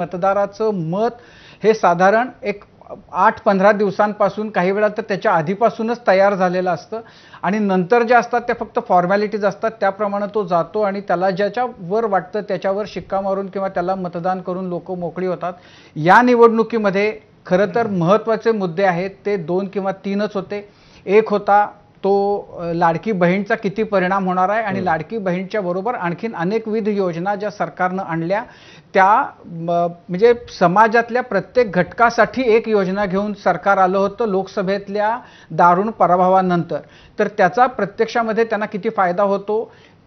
मतदाराचं मत हे साधारण एक 8-15 दिवसांपासून काही वेळा तर त्याच्या आधीपासूनच तयार झालेलं असतं आणि नंतर जे असतात ते फक्त फॉर्मॅलिटीज असतात त्याप्रमाणे तो जातो आणि त्याला ज्याच्यावर वाटतं त्याच्यावर शिक्का मारून किंवा त्याला मतदान करून लोक मोकळी होतात। या निवडणुकीमध्ये खरं तर महत्त्वाचे मुद्दे आहेत ते 2 किंवा 3च होते। एक होता तो लाडकी बहीणचा किती परिणाम होणार आहे आणि लाडकी बहीणच्या बरोबर आणखीन अनेकविध योजना ज्या सरकारने आणल्या त्या म्हणजे समाजातल्या प्रत्येक घटकासाठी एक योजना घेऊन सरकार आलं होतं लोकसभेतल्या दारुण पराभवानंतर। तर त्याचा प्रत्यक्षामध्ये त्यांना किती फायदा होतो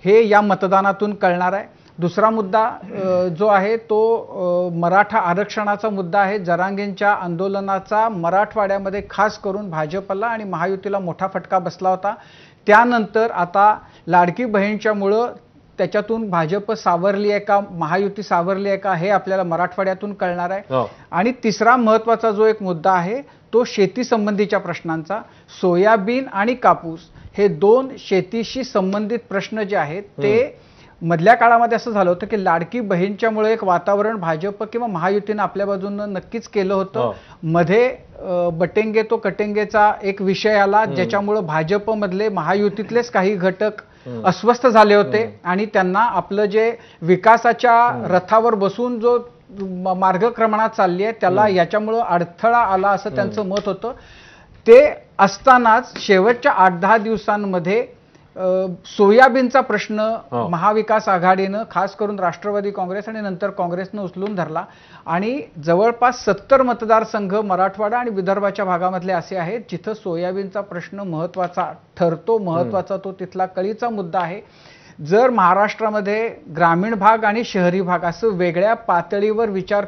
हे या मतदानातून कळणार आहे। दुसरा मुद्दा जो आहे तो मराठा आरक्षणाचा मुद्दा आहे। जरांगेंच्या आंदोलनाचा मराठवाड्यामध्ये खास करून भाजपला आणि महायुतीला मोठा फटका बसला होता। त्यानंतर आता लाडकी बहीणच्यामुळे त्याच्यातून भाजप सावरली आहे का महायुती सावरली आहे का हे आपल्याला मराठवाड्यातून कळणार आहे। आणि तिसरा महत्त्वाचा जो एक मुद्दा आहे तो शेती संबंधीच्या प्रश्नांचा। सोयाबीन आणि कापूस हे 2 शेतीशी संबंधित प्रश्न जे आहेत ते मधल्या काळामध्ये असं झालं होतं की लाडकी बहीणच्यामुळे एक वातावरण भाजप किंवा महायुतीने आपल्या बाजूने नक्कीच केलं होतं। मध्ये बटेंगे तो कटेंगेचा एक विषय आला ज्याच्यामुळे भाजपमधले महायुतीतलेच काही घटक अस्वस्थ झाले होते आणि त्यांना आपलं जे विकासाच्या रथावर बसून जो मार्गक्रमणात चालली आहे त्याला याच्यामुळे अडथळा आला असं त्यांचं मत होतं। ते असतानाच शेवटच्या 8-10 दिवसांमध्ये सोयाबीनचा प्रश्न महाविकास आघाडीनं खास करून राष्ट्रवादी काँग्रेस आणि नंतर काँग्रेसनं उचलून धरला आणि जवळपास 70 मतदारसंघ मराठवाडा आणि विदर्भाच्या भागामधले असे आहेत जिथं सोयाबीनचा प्रश्न महत्त्वाचा ठरतो। महत्त्वाचा तो तिथला कळीचा मुद्दा आहे। जर महाराष्ट्रामध्ये ग्रामीण भाग आणि शहरी भाग असं वेगळ्या पातळीवर विचार